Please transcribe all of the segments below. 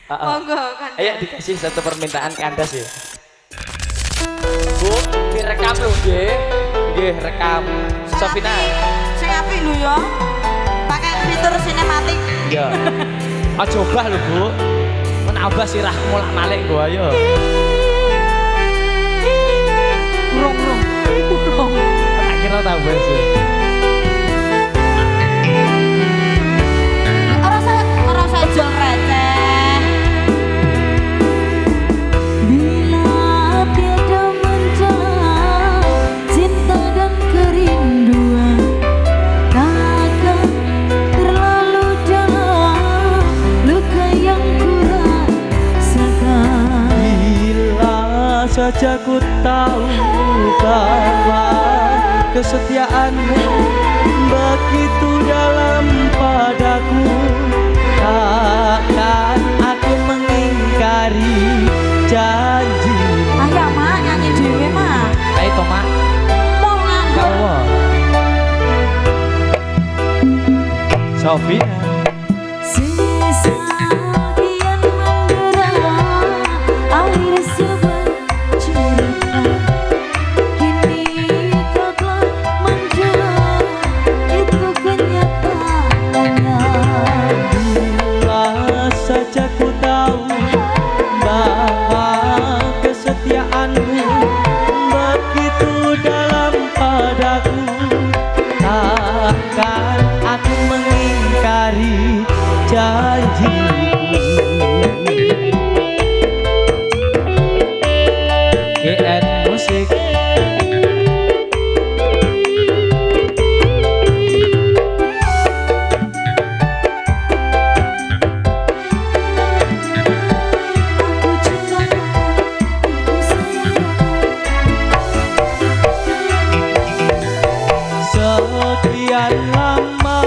Monggo kan. Ayo dikasih satu permintaan kandas ya. Bu, direkam lho nggih. Nggih, rekam. Sofina. Sing apik lho ya. Pakai fitur sinematik. Iya. Aja obah lho, Bu. Menambah sirahmu lak malik go ayo. Rong. Tak kira tambah sih. Ora saya jual receh. Bila tiada menjelang cinta dan kerinduan takkan terlalu dalam luka yang kurasakan. Bila saja ku tahu bahwa kesetiaanmu begitu dalam padaku, takkan aku mengingkari janji. Ayo mak nyanyi dhewe mak. Ayo to, Mak. Mau nganggur. Kamu. Sofina. Sesajian mendera air seban cerita. Kini kau telah menjual itu kenyataannya. Bila saja ku tahu bahwa kesetiaanmu begitu dalam padaku, takkan aku mengingkari janjiku. GN Musik. Aku cinta, aku sayang. Sekian lama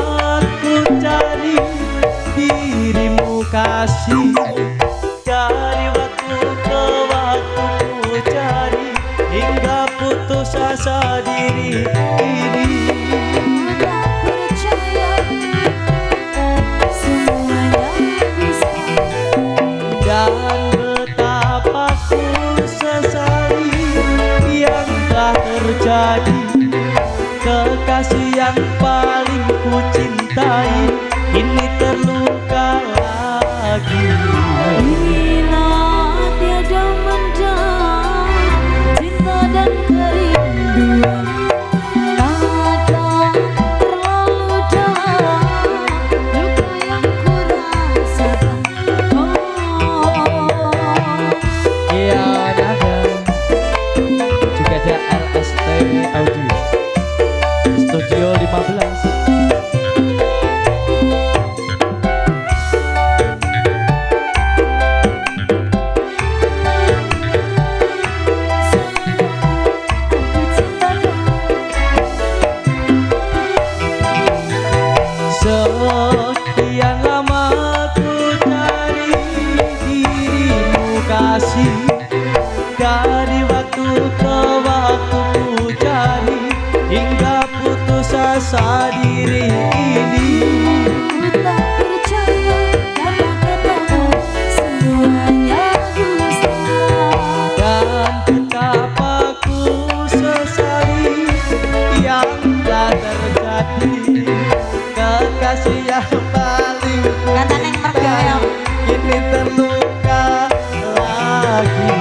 ku cari dirimu kasih, dari waktu ke waktu ku cari hingga putus asa diri ini. Tak percaya semuanya bisa. Dan betapa ku sesali yang telah terjadi. Kekasih yang paling ku cintai ini terluka lagi. Bila tiada menjelang cinta dan kerinduan takkan terlalu dalam luka yang kurasakan. Iya, ada. Juga ada LST Audio. Studio 15. Aku cinta Sekian lama ku cari dirimu kasih, dari waktu ke waktu ku cari hingga putus asa diri ini. ku tak percaya kata-katamu semuanya dusta. Dan betapa ku sesali yang telah terjadi. Kekasih yang paling ku Kata neng mergaya. kini terluka lagi.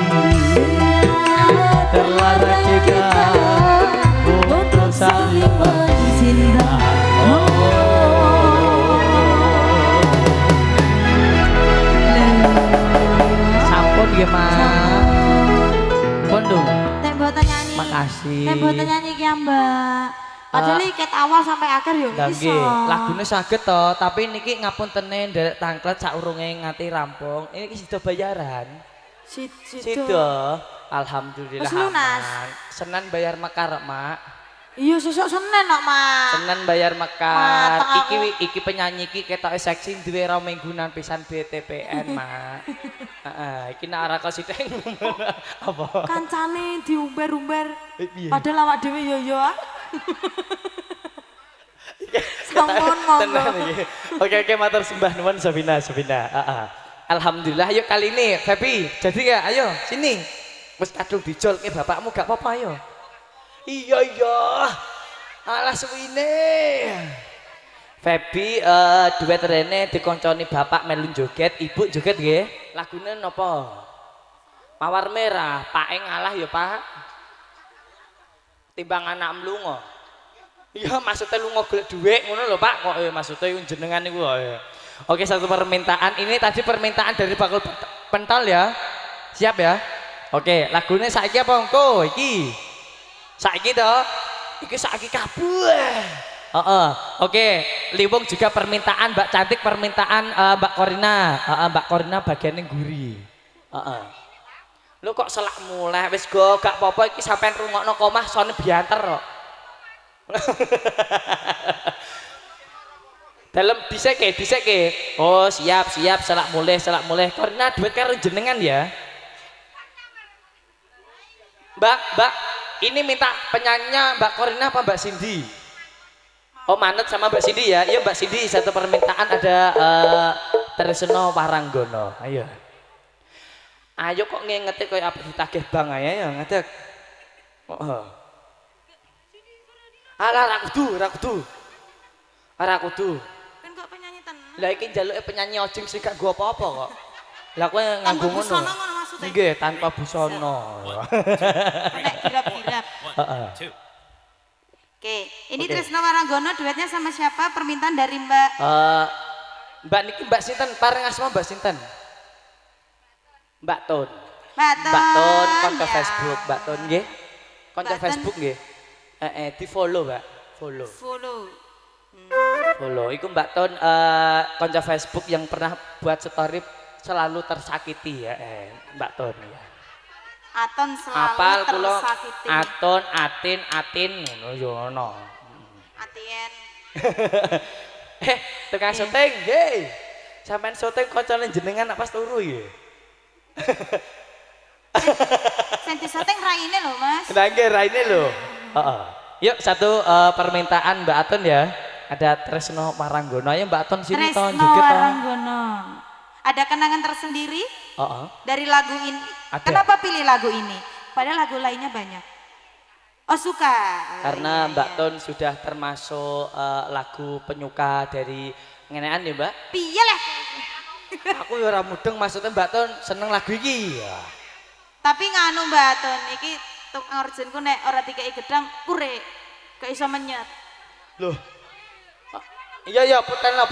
Terlarang kita untuk saling mencinta. Sampun nggih, Mak. Pun dong. Nek mboten nyanyi. Makasih. Nek mboten nyanyi ki Mbak. Padahal iki ket awal sampai akhir yo Lah iso. nggih, lagune saged to, tapi niki ngapuntene nderek tangklet saurunge nganti rampung. Ini sida bayaran. Sida. Alhamdulillah. Wes lunas. aman. Senin bayar mekar, Mak. Iya sesuk Senin kok, Mak. Senin bayar Wah, mekar. tak aku. Iki penyanyi iki ketoke seksi duwe ra minggunan pisan BTPN, Mak. Heeh, iki nek ora kosithik apa? Kancane diumbar-umbar. Piye? Padahal awak dhewe yo yo. Sampun monggo. Tenang iki. Oke, matur sembah nuwun Sofina. Heeh. Alhamdulillah, ayo kali ini Febi jadi ya, ayo sini wis kadung dijol ke bapakmu gak apa-apa ayo. Iya alah suwine Febi duet rene dikonconi bapak melu joget, ibu joget nggih. Lagune napa? Mawar merah, Pak ngalah ya Pak. Timbang anak mlunga. Iya maksudnya lunga golek dhuwit ngono lho Pak, kok maksudnya jenengan niku ya. Oke, satu permintaan. Ini tadi permintaan dari bakul pentol ya. Siap ya? Oke, lagunya saiki apa engko? Iki. Saiki toh. Iki saiki kabeh. Oke, Liwung juga permintaan Mbak Cantik, permintaan Mbak Korina. Mbak Korina bagiannya guri. Lu kok selak mulai wis go gak apa-apa iki sampean rungokno komah sone bianter kok. Dalam diseke. Oh siap selak mulai. Korina duet karo jenengan ya. Mbak, ini minta penyanyinya Mbak Korina apa Mbak Cindy? Oh manut sama Mbak Cindy ya. Iya Mbak Cindy, satu permintaan ada Tresno Waranggono. Ayo kok ngetik kayak apa ditagih bang ya ngetik. Alah ra kudu. Lah iki njaluke penyanyi ojing sing gak go apa-apa kok. Lah kowe nganggo ngono. Nggih, tanpa busana. Nek girap-girap. Oke, ini Tresno Waranggono duetnya sama siapa? Permintaan dari Mbak. Mbak niki Mbak sinten? Pareng asma Mbak sinten? Mbak Ton. Mbak Ton konco ya. Facebook, Mbak Ton nggih. Konco Mbak Ton. Facebook nggih. Di-follow, Mbak. Follow. Iku Mbak Ton konco Facebook yang pernah buat story selalu tersakiti ya, Mbak Ton ya. Aton selalu Apal kula tersakiti. Aton, Atin ngono yo ono. Atien. Tukang syuting, hei. Sampean syuting koncone jenengan pas turu ya. Senti syuting raine lho, Mas. Nah, nggih raine lho. Yuk satu permintaan Mbak Aton ya. Ada Tresno Waranggono. Ayo Mbak Aton sini Tresno joget toh. Waranggono. Ada kenangan tersendiri dari lagu ini. Ada. Kenapa pilih lagu ini? Padahal lagu lainnya banyak. Oh suka. Karena Iya, Mbak iya. Ton sudah termasuk lagu penyuka dari ngenean ya Mbak. Piye lah. Aku ya ora mudeng maksudnya Mbak Ton seneng lagu iki ya. Tapi nganu Mbak Ton, iki tukang urgenku nek ora dikei gedang pure. Gak iso menyet. Loh. Iya putel lo.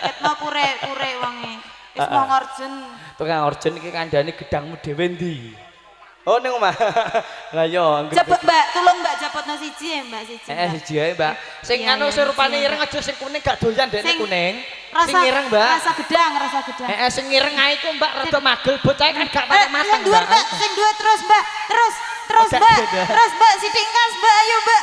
Ketno pure wonge. Wis mau urgen. Tukang urgen iki kandhane gedangmu dhewe ndi? Oh ning omah. Lah yo Jebot Mbak, tulung Mbak jabotno siji ya Mbak siji. Mbak. siji ae Mbak. Sing Iya, anu iya, surupane iya, ireng aja sing kuning gak doyan dene Sing- kuning. Sing Rasa ireng Mbak. Rasa gedang. Sing ireng ae iku Mbak rada magel bocah kan gak mateng-mateng Sing dua Mbak, sing dua terus Mbak. Terus Oke, Mbak. udah. Terus Mbak sithik ngas Mbak, ayo Mbak.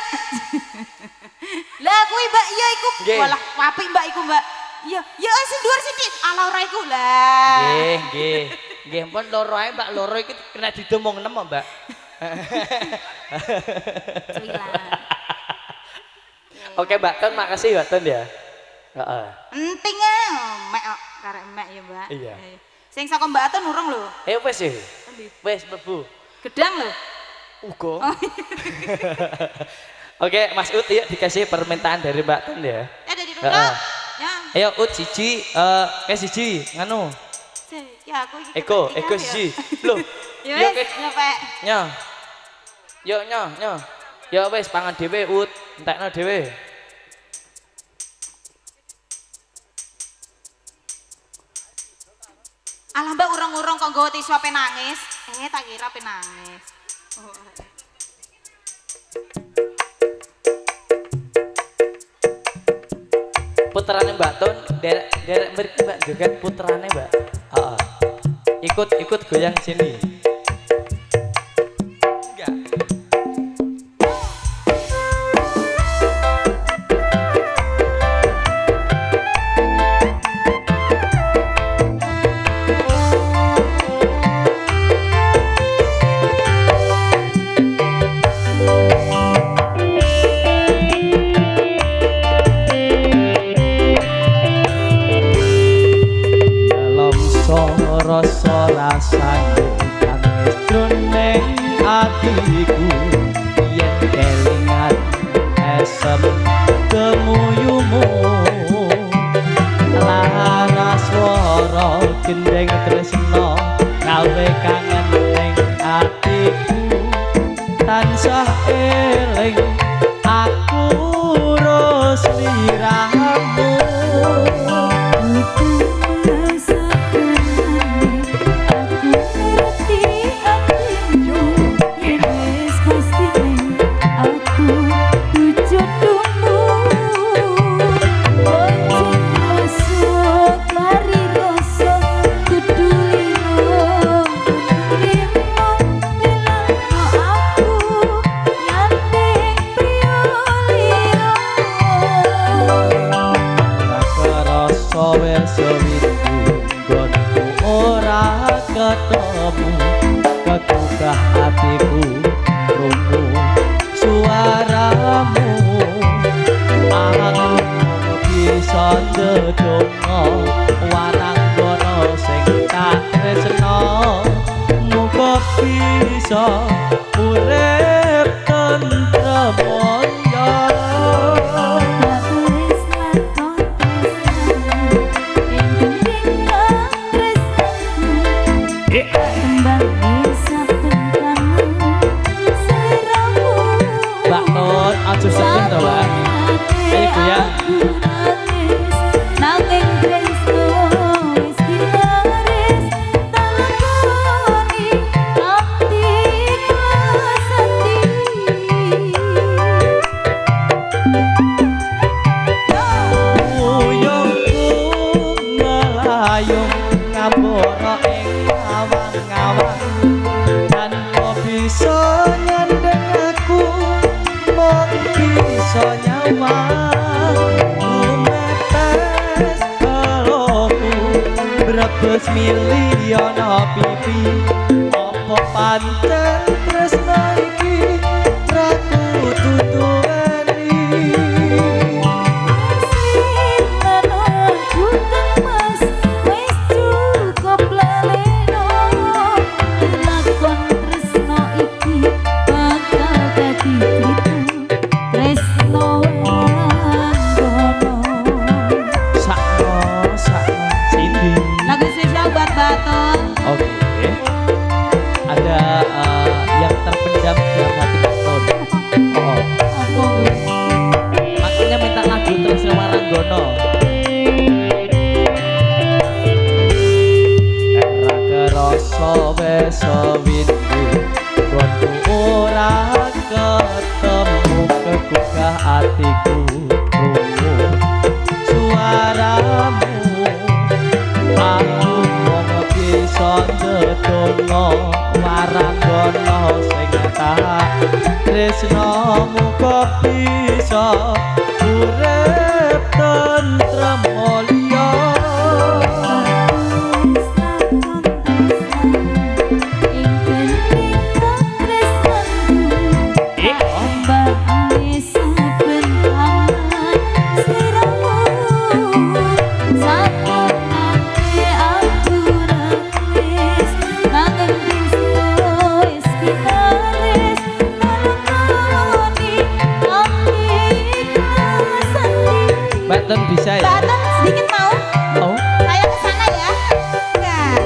Lah kuwi Mbak iya iku. Nggih. Walah apik Mbak iku Mbak. Iya, ya sing dhuwur sithik. Ala ora iku lah. Nggih. Nggih pun loro ae Mbak, loro iki kena didomong nem Mbak. Cuilan. Oke Mbak Ton, makasih Mbak Ton ya. Heeh. Enting ae mek kok karek mek ya Mbak. Iya. Sing saka Mbak Aton urung lho. Wes ya. Wes mlebu. Gedang lho. Ugo. Oke, Mas Ut yuk dikasih permintaan dari Mbak Ton ya. Ada di dulu. Heeh. Ya. Ayo Ut siji siji nganu. Ya aku iki. Eko kepentingan ya. siji. Loh. Ya Yuk, wis, ya Pak. Nyo. Yuk nyo. Ya wes pangan dhewe Ut, entekno dhewe. Alah Mbak urung-urung kok nggawa tisu ape nangis. Tak kira ape nangis. Puterane Mbak Ton, derek mriki Mbak joget puterane Mbak. Heeh. Ikut goyang sini. Enggak. rasa rasane kang wis jroning atiku yen kelingan esem kemuyumu laras swara gendeng tresno gawe kangen ning atiku tansah eling aku ros liramu kegugah hatiku krungu suaramu aku bisa ndedonga waranggana sing tak tresno muga bisa urip tentrem aja sedih to, Pak. Ayo ya. Brebes miliono pipi apa pancen tresno iki raku tutuweni yang terpendam dalam hati Baton. Oh, makanya minta lagu Tresno Waranggono. Era kerasa wes windu, gonku ora ketemu kegugah hatiku krungu suaramu. Aku mung bisa ndedonga waranggana sing tak tresno muga bisa urip tentrem mulya Baton bisa ya? Baton sedikit mau? Mau? Saya ke sana ya. Enggak.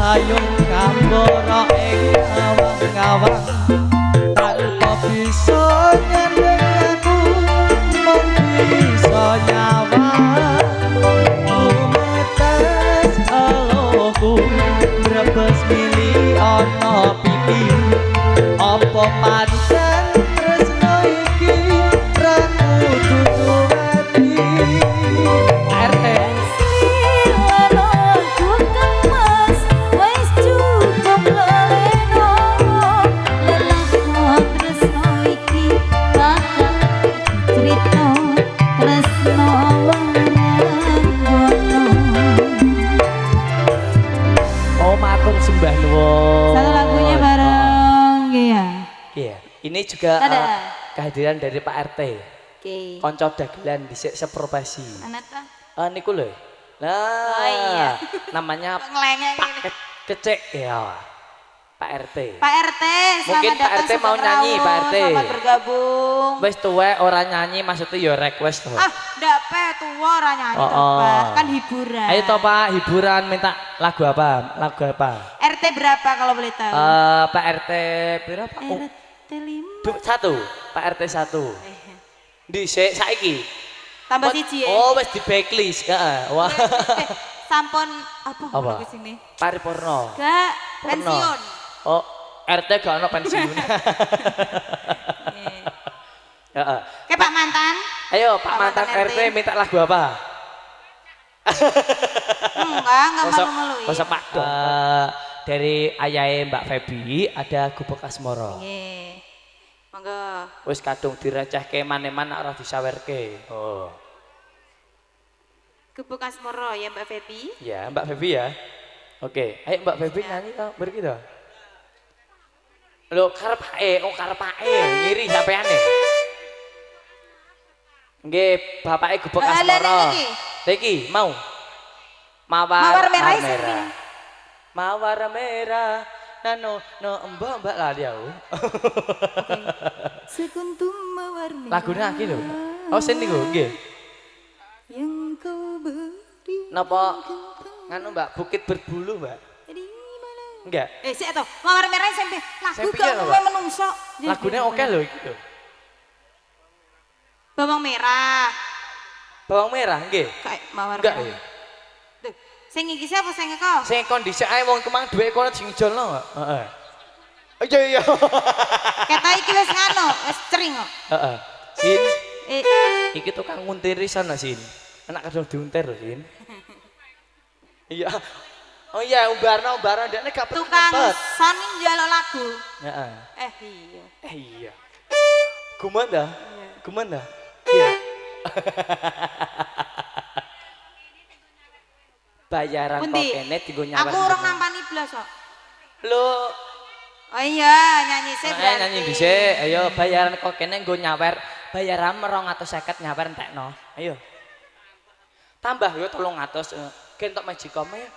Ayung kambara ing awang-awang tanpa bisa nyandeng aku mung bisa nyawang umetes aloku brebes mili ana pipi apa pancen tresno iki raku tutuweni RT sembah nuwun. Satu lagunya bareng ya. Iya, ini juga kehadiran dari Pak RT. Oke. Konco dagelan dhisik seprofesi. Anata. Niku lho. Lah, Oh, iya. namanya Ngelengek Pak ini. Kecek ya. Pak RT. Pak RT, Mungkin selamat Pak datang RT mau Sugeng nyanyi, Rawu, Pak RT. Selamat bergabung. Wes tuwe ora nyanyi maksudnya ya request tuh. Ah, ndak pe tua ora nyanyi Oh, toh, Pak. oh. Kan hiburan. Ayo toh Pak, hiburan minta lagu apa? Lagu apa? RT berapa kalau boleh tahu? Pak RT berapa? Oh, RT 5. satu. Pak RT 1. Dhisik saiki. Tambah siji ya. Oh, wes di backlist. Heeh. Wah. Sampun apa? Apa? Lagu sini. Paripurna. Gak Porno. pensiun. Oh, RT gak ono pensiun. Heeh. Oke Pak Mantan. Ayo Pak mantan RT minta lagu apa? Enggak malu-malu. Masa Pak dari ayahe Mbak Feby ada Gubuk Asmoro. Nggih. Monggo. Wis kadung direcehke maneman ora disawerke. Oh. Gubuk Asmoro ya Mbak Feby. Ya, Mbak Feby ya. Oke, ayo Mbak Feby nyanyi toh, beri to. Lho karepake, ngiri sampeane. Nggih, bapake Gubuk Asmoro. Iki mau. Mawar merah. Mawar merah. Nano mbak lah dia. Sekuntum mawar merah. Lagune iki lho. Oh sen niku nggih. Yang kau beri. Napa nganu Mbak Bukit Berbulu Mbak? Enggak. Sik to, mawar merah sampe lagu Sampe gak iya, kowe Mbak. menungso. Lagune oke lho iki lho. Bawang merah. Bawang merah nggih. Kayak mawar Enggak merah. ya. Tuh, sing iki siapa sing kok? Sing kondisi ae wong kemang duwe kono dijolno kok. Heeh. Iya iya. Kata iki wis ngano, wis cering kok. Heeh. Sin, Eh, iki tukang nguntiri sana Sin. Enak kadung diuntir lho Sin. Iya. Oh iya, umbarno ndekne gak tukang pet. soni njaluk lagu. Heeh. Iya. Iya. Gumanda? Gumanda? Iya. Bayaran kok Pundi? kene dienggo nyawer. Aku orang nampani blas kok. Lho, Oh iya, nyanyi sih berarti. nyanyi dhisik. Ayo bayaran kok kene nggo nyawer. Bayaran 250 nyawer entekno. Ayo. Tambah yo 300. Gentok magicom ya.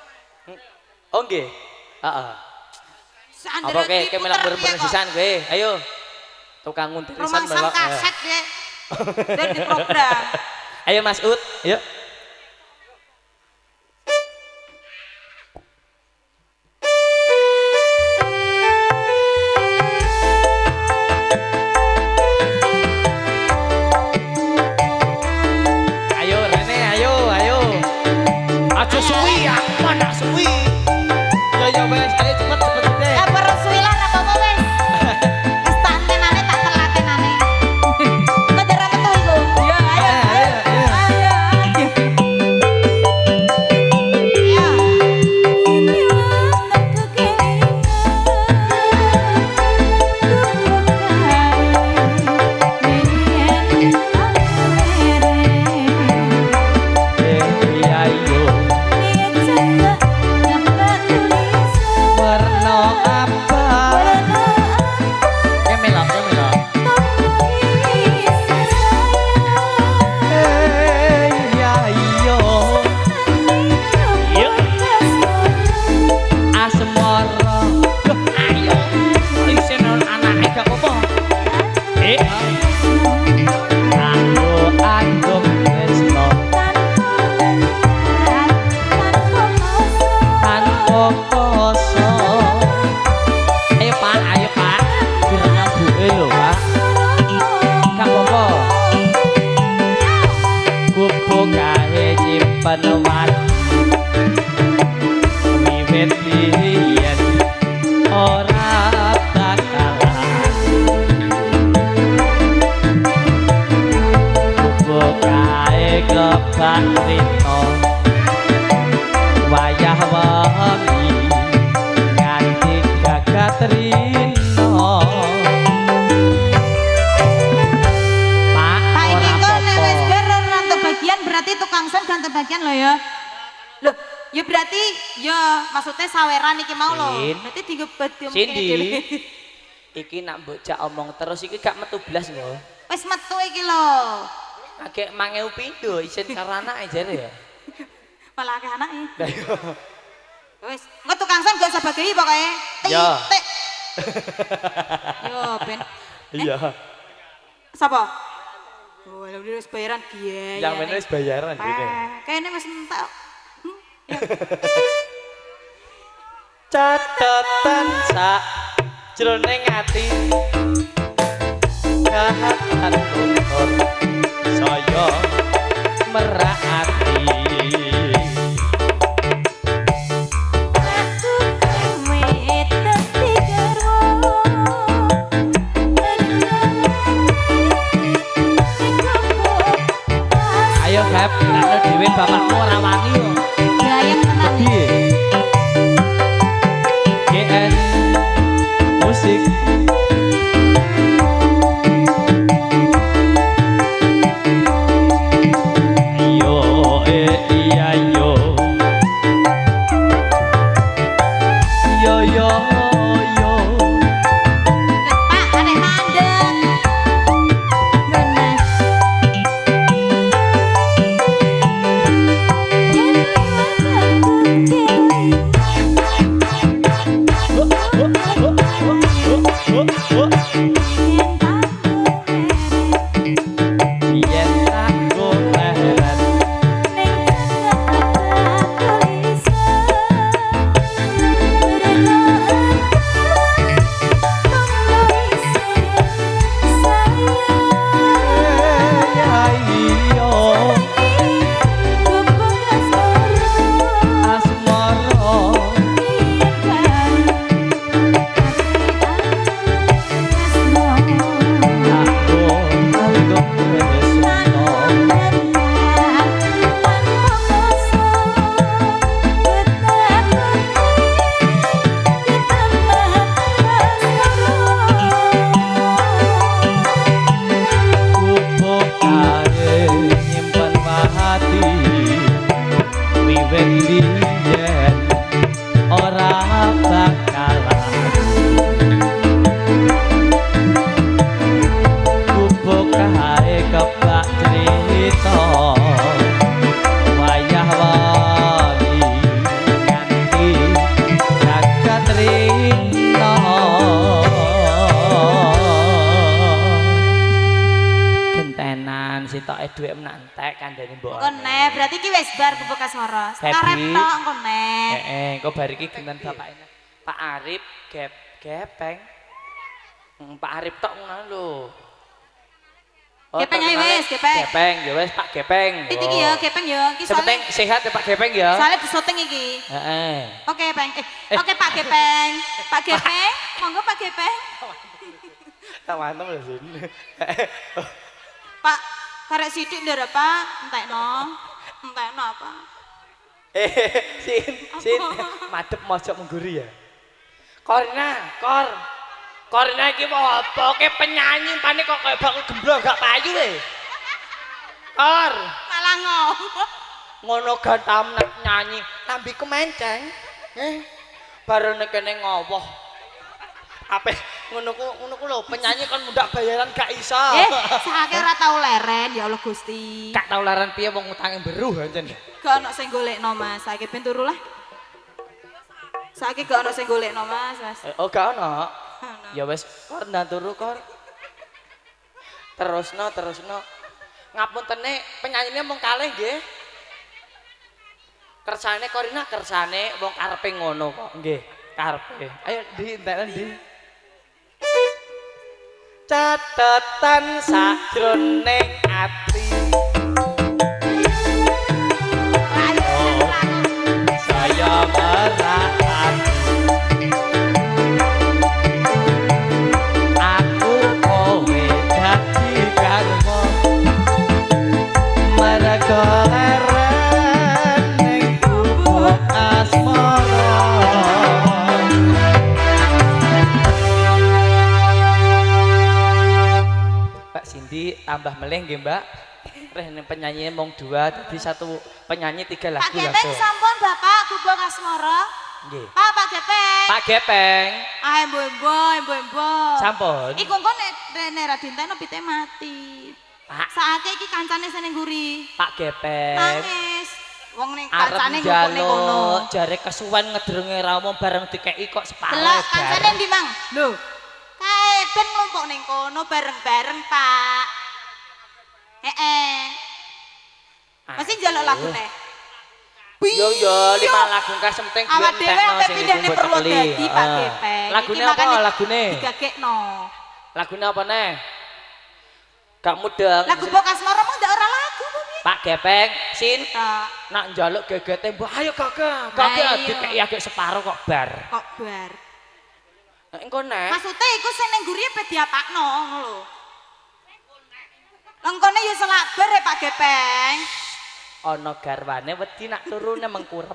Oh nggih. Heeh. Apa ke melak bener sisan kowe? Ayo. Tukang nguntirisan Romangsang melok. kaset deh. Dari program. Ayo Mas Ut, yuk. Ayo Rene, ayo. Aja suwi ya, mana suwi. Yo wes, ayo cepet deh. Ya perlu suwilan apa wes? Wis tak antenane tak telatenane. Kejar metu iku. Ya ayo. Ayo. Iya yo. Warna apa? Kemelok. Iya yo. Asmoro. Loh, ayo. Isin anake gak apa-apa. Aku Tresno tanpa koso. Ayo Pak. Kira nyambuke lho, Pak. Gak apa-apa. Gubuk kae nyimpen wat. Wiwit biyen ora bakalan. Gubuk kae kebak rito. Wayah wengi nganti gagat rino. Pak Pak iki ora kok nek wis apa-apa. bar rantuk bagian berarti tukang son ganti bagian lo ya. Loh, ya berarti ya maksudnya saweran iki mau lho. Sin. Berarti digebet yo Cindy, iki nak mbok jak omong terus iki gak metu blas lho. Wis metu iki lho. Agek 1000 pindho isin karena ae jare ya. Malah akeh anake. Lah iya. Wis, engko tukang son gak usah bagi pokoke. Ya. Tik. Yo, ben. Iya. Sapa? Oh, lha wis bayaran biaya. Yang bener wis bayaran gini. Kayaknya wis entek. Catatan sak jroning ati kahatan luntur saya merak ati ayo Gap, nek dhewe bapakmu ora wani yo. Gayeng tenan. Piye? GN Musik yo iya yo yo yo yo Pak, arek mandek. Bener. yen aku leren ayo asmara aku anggap tresno Kupo kae nyimpen hati wiwit biyen ora bakalan Kupo kae kebak cerita wayah wani nganti jagat rino gentenan sitoke dhuwit menantek kandhane mbok. Engko nek berarti iki wis bar buka suara. Febri. Karep tok engko nek. Engko bar iki genten bapaknya. Pak Arif gepeng. Pak Arif tok ngono lho. Gepeng tok ae kenale. wis, gepeng. Gepeng, ya wis Pak Gepeng. Titik iki ya, gepeng ya. Iki Sepenting soalnya sehat ya Pak Gepeng ya. soalnya disyuting iki. Heeh. Oke, Peng. Oke, Pak Gepeng. Pak Gepeng, monggo Pak Gepeng. Tak mantap lho sini. Pak, karek sithik ndara Pak, entekno. Entekno apa? Sin madep mojok mengguri ya. Korina iki mau apa? Ke penyanyi pane kok kayak bakal gemblong gak payu e. Kor, Malah ngomong. ngono gantam nek nyanyi, lambiku menceng. Baru nek kene ngowoh. Ape ngono ku lho penyanyi kon mundak bayaran gak iso. Sakake ora tau leren ya Allah Gusti. Gak tau laran piye wong utange beruh ancen. Gak ono sing golekno Mas. Saiki ben turu lah. Saiki gak ono sing golekno Mas. Oh gak ono. Ono. Ya wis, kor ndan turu kor. Terusno. Ngapuntene penyanyine mung kalih nggih. Kersane Korina kersane wong karepe ngono kok. Nggih, karepe. Ayo ndi entekno ndi. Catetan sajroning ati. Saya merahati. Aku kowe dadi karma. Mergo leren ning gubuk asmara. Mbak Cindy tambah meleh nggih, Mbak. Rene penyanyinya mung 2, jadi satu penyanyi 3 Pak lagu lah. Gepeng sampun Bapak Gubuk Asmara. Nggih. Pak Gepeng. Pak Gepeng. Ah embo. Sampun. Iku engko nek rene ra dinteno pite mati. Pak Saake iki kancane seneng guri. Pak Gepeng. Nangis. Wong ning arep kancane ngukune kono. njaluk jare kesuwen ngedrenge ramu bareng dikeki kok separo. Delok kancane ndi, Mang? Lho. Kae ben nglumpuk ning kono bareng-bareng, Pak. Heeh. Masih njaluk lagune. Yo yo 5 lagu kas penting duwe awak dhewe ampe pindahne perlu dadi Pak Gepeng. Lagune apa lagune? Digagekno. Lagune apa neh? Gak mudeng. Lagu Bokas Moro mong ndak ora lagu kok piye? Pak Gepeng, Sin. Tak. Nak njaluk gegete mbok ayo Kakak. Kakak dikeki agek separo kok bar. Kok bar. Engko neh. Maksude iku sing ning guriye pe diapakno ngono lho. Lengkone ya selak bar ya Pak Gepeng. Ana garwane wedi nak turune mengkurep.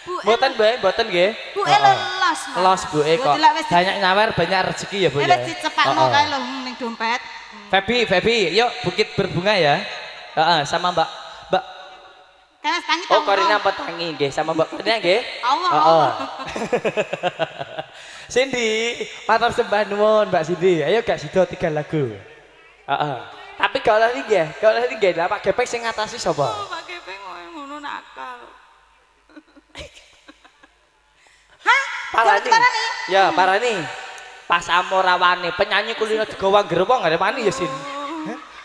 Bu, Mboten Mbak, mboten nggih. Bu lelos. Los Bu kok. Banyak nyawer, banyak rezeki ya Bu ya. Wis dicepakno kae lho ning dompet. Febi, yuk Bukit Berbunga ya. Heeh, sama Mbak Kan tangi Oh, Korina petangi nggih, sama Mbak Korina nggih. Allah. Cindy, matur sembah nuwun Mbak Cindy. Ayo gak sida 3 lagu. Heeh. Tapi gak oleh nggih, lah Pak Gepeng sing ngatasi sapa? Oh, Pak Gepeng ngono nakal. Hah? Parani. Ya, parani. Pas amorawane penyanyi kulino digawa gerwong arep mani ya Sin.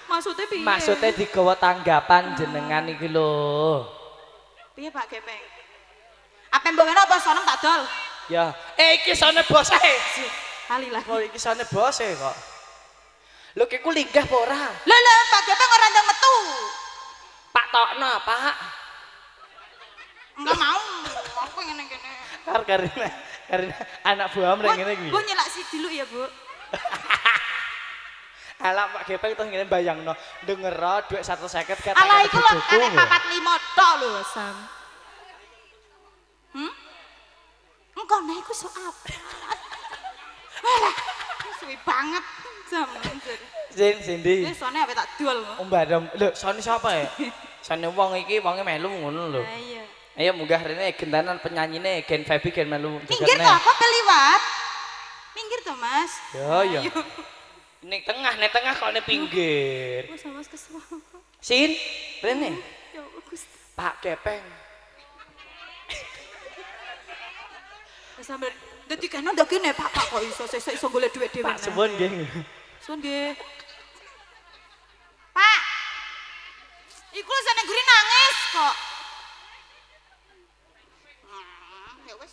Maksudnya piye? Maksudnya digawa tanggapan jenengan iki lho. Piye Pak Gepeng? Apa mbok ngene apa sono tak dol? Ya, iki sone bose. Kali lah. Oh, iki sone bose kok. Lho kiku linggah apa ora? Lho Pak Gepeng ora ndang metu. Pak Tokno, Pak. Enggak mau. Aku ngene kene. Karena anak buah mrene ngene kuwi. Bu nyelak si dulu ya, Bu. Alah Pak Gepeng terus ngene bayangno, denger dhuwit 150 kata Alah iku lho karek 45 tok lho, Sam. Engko nek iku sok apa? Alah, suwi banget Sam. Cindy. Wis sone ape tak dol. Mbadam. Lho, sone sapa ya? Sone wong iki wonge melu ngono lho. Ha iya. Ayo munggah rene gentanan penyanyine Gen Febi Gen melu Minggir to, kok keliwat? Minggir to, Mas. Ya. Ning tengah kok ning pinggir. Wes Mas kesel. Sin, rene. Ya Allah Gusti. Pak Gepeng. Wes sampe dadi kene ndak kene Pak kok iso golek dhuwit dhewe. Pak suwun nggih. Suwun nggih. Pak. Iku lho sing ngguri nangis kok. Ya wes.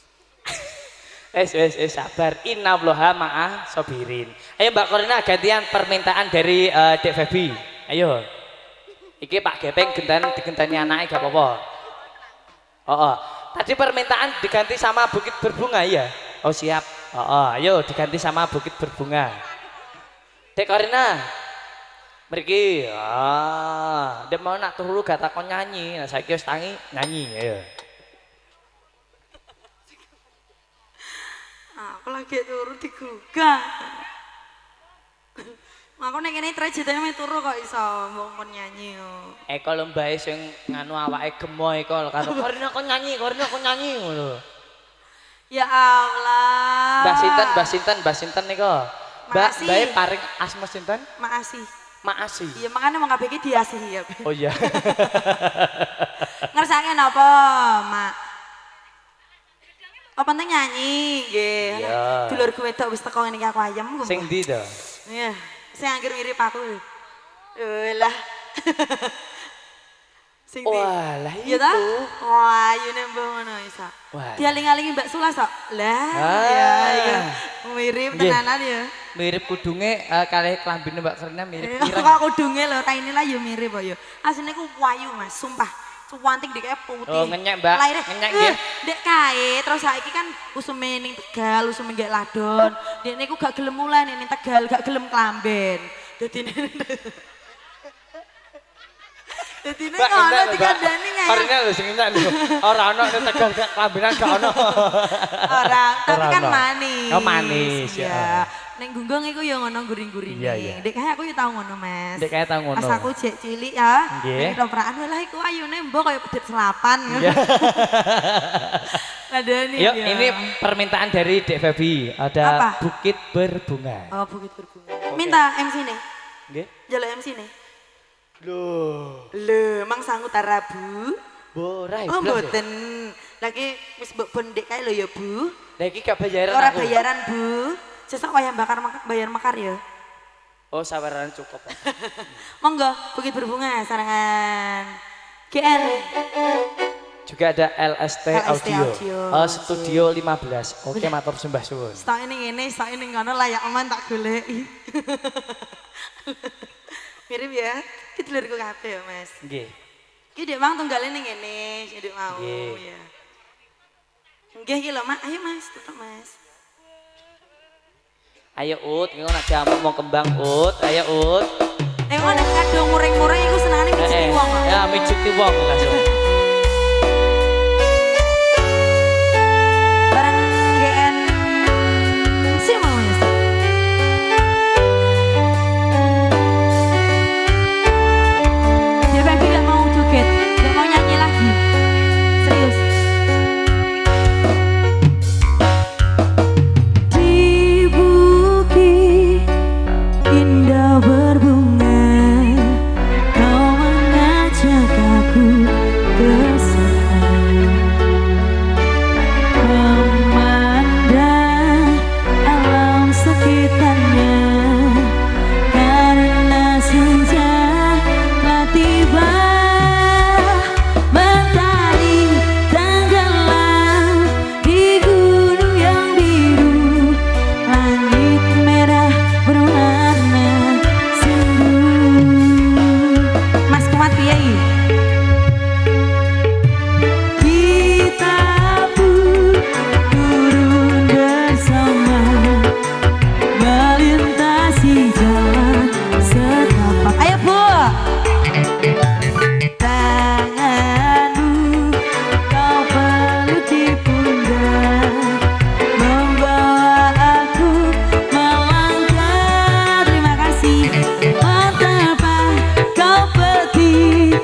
Wes sabar. Innallaha ma'ah sabirin. Ayo Mbak Korina gantian permintaan dari Dek Febi. Ayo. Iki Pak Gepeng digenteni anake gak apa-apa. Oh. Tadi permintaan diganti sama Bukit Berbunga ya. Oh siap. Ayo diganti sama Bukit Berbunga. Dek Korina. Mriki. Dek mau nak turu gak takon nyanyi. Nah saiki wis tangi nyanyi ayo. Aku lagi turu digugah. Aku nek kene trajedane turu kok iso mbok nyanyi yo. Kalau mbae sing nganu awake gemoy kok karo Korina kok nyanyi ngono. Ya Allah. Mbah Sinten niko. Mbae paring asma sinten? Makasih. Makasih. Iya makane wong kabeh iki diasihi ya. Oh iya. Ngersake napa, Mak? Apa penting nyanyi nggih. Iya. Dulurku wedok wis teko ngene iki aku ayem. Sing ndi to? Iya, sing anggere mirip aku. Lah. Sing ndi? Walah Iya ta? Wah, ayune mbah ngono iso. Wah. Dialing-alingi Mbak Sula sok. Lah, Ah. ya iya. Mirip Nggih. tenanan ya. Mirip kudunge kalih klambine Mbak Korina mirip Iya, ireng. kok kudunge lho, raine lah ya mirip kok ya. Asline ku wayu Mas, sumpah. Cuantik dikek putih. Oh, ngenyek, Mbak. Laire, Ngenyek nggih. Dek kae, terus saiki kan usume ning Tegal, usume nggek Ladon. Dek niku gak gelem mulai ning Tegal, gak gelem klamben. Dadi Dadi nek ngono dikandani ngene. Korina lho sing entek lho. Ora ono ning Tegal gak klambinan gak ono. Ora, tapi Ora kan ono. manis. Oh, manis, ya. Iya. Ning Gunggung iku ya ngono guring-gurine. Iya, iya. Dek kae aku ya tau ngono, Mas. Dek kae tau ngono. Pas aku jek cilik ya. Nggih. Ning toprakan lah iku ayune mbok kaya pedet selapan. Iya. Ladani. Yuk, ya. ini permintaan dari Dek Febi. Ada Apa? Bukit Berbunga. Oh, Bukit Berbunga. Minta MC nih. Nggih. Jaluk MC nih. Loh. Lho. Lho, emang sangu tara, Bu? Borai. Oh, mboten. Lagi wis mbok bondek kae lho ya, Bu. Lah iki gak bayaran Ora aku. bayaran, Bu. Sesuk wayah bayar mekar ya. Oh, sabaran cukup. Monggo, bukit berbunga sarangan. GN. Juga ada LST Audio. Studio 15. Oke, matur sembah suwun. Stok ini ngene, stok ini ngono layak aman tak goleki. Mirip ya. Ki dulurku kabeh ya, Mas. Nggih. Ki Dek Mang tunggale ning ngene, Dek mau Nggih. ya. Nggih iki lho, Mak. Ayo Mas, tutup Mas. Ayo Ut, ngono aja mau kembang Ut. Ayo Ut. Ngono nek kadung muring-muring iku senengane mijuti wong. Ya, mijuti wong langsung. Bareng GN. Si mau ya. Dia Baby gak mau joget, gak mau nyanyi lagi. Serius. Di bukit indah berbunga, kau mengajak aku ke sana, memandang alam sekitarnya, karena senja telah tiba. Matahari tenggelam di gunung yang biru, langit merah berwarna sendu. Mas kuat piye? Kita pun turun bersama, melintasi jalan setapak. Ayo Bu. Tanganmu kau peluk di pundak, membawa aku melangkah. Terima kasih. Betapa kau pergi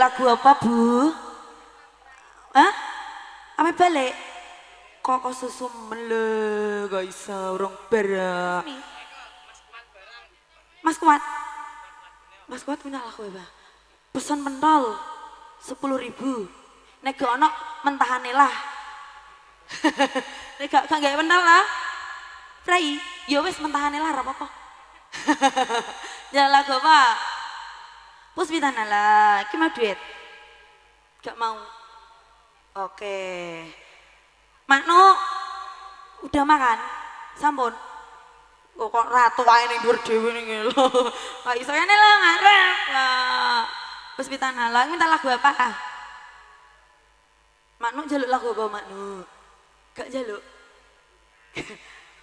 lagu apa, Bu? Hah? Ame balik? Kok susu mele, gak bisa urung berak. Mas Kuat. Mas Kuat punya lagu apa? Pesan pentol 10.000. Nek gak ono mentahane lah. Nek gak pentol lah. Prai, ya wis mentahane lah ora apa-apa. Jangan lagu apa? Puspitana lah, iki mau duit. Gak mau. Oke. Makno udah makan? Sampun. Oh, kok ratu wae ning dhuwur dhewe ning lho. Kok iso ngene lho ngarep. Wah. Puspitana lah, minta lagu apa? Makno jaluk lagu apa Makno? Gak jaluk.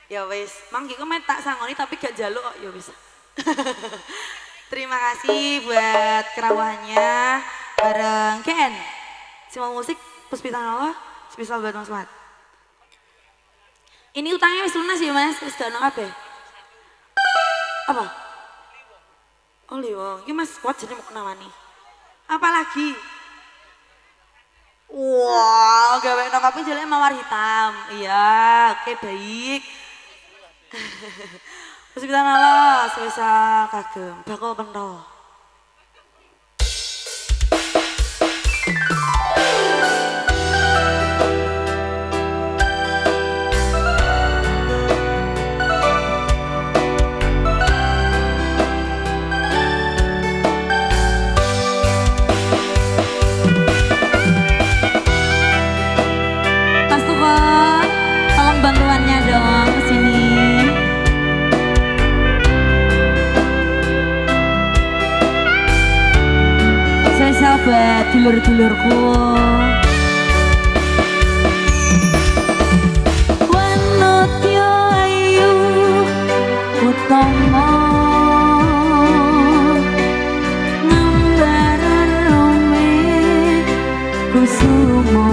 Ya wis, mangki kok tak sangoni tapi gak jaluk kok ya wis. Terima kasih buat kerawahannya bareng Ken. Semua musik Puspitana Allah spesial buat Mas Kuat. Ini utangnya wis lunas ya Mas, wis gak ono kabeh. Apa? Oh Liwong, ini Mas Kuat jadi mau kenawani. Apa lagi? Wow, gawe nongkapin jelek mawar hitam. Iya, oke baik. Puspitana Allah spesial kagem bakal pentol. Bantuannya dong kesini. Spesial buat dulur-dulurku. Wanotyo ayu utama ngambar rome kusumo.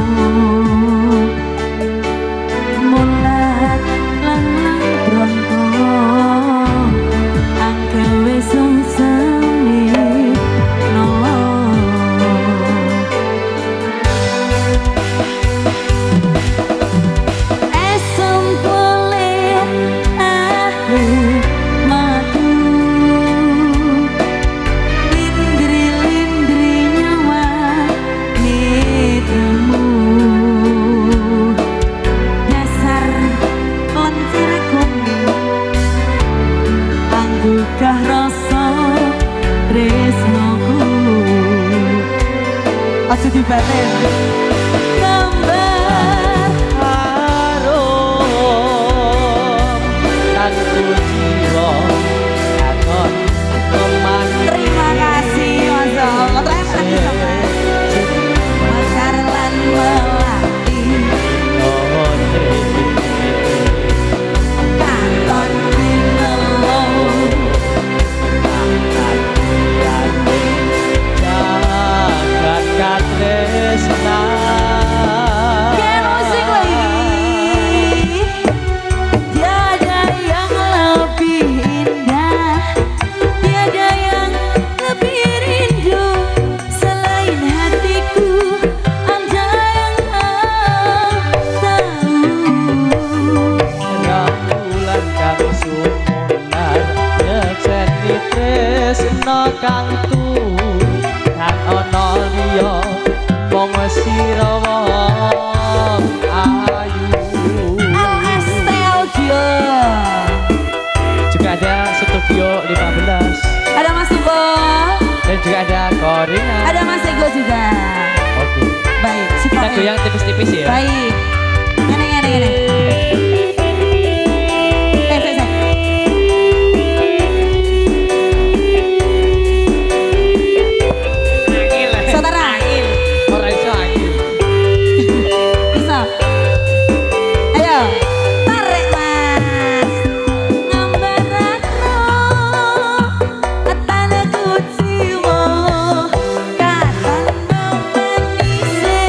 Aja dibatin. Gambar harum tantu jiwa akan memani. Terima kasih Mas Allah. Terima kasih sama Mekar lan Melati. Katon dinelo Tresna biar musik lagi. Tiada yang lebih indah, tiada yang lebih rindu selain hatiku. Anda yang tahu. Rambulan kang sumunar nyekseni tresna kang tuh kan ono liya wong sira wong ayu. LST Audio Juga ada Studio 15 ada Mas Tubo, dan juga ada Korina. ada Mas Ego juga. Oke. Baik, Kita goyang tipis-tipis ya. baik. Ini. Saya. Saudara, Ora iso aku. bisa. Ayo, tarik Mas. Ngambarano atanaku jiwa katon memanise.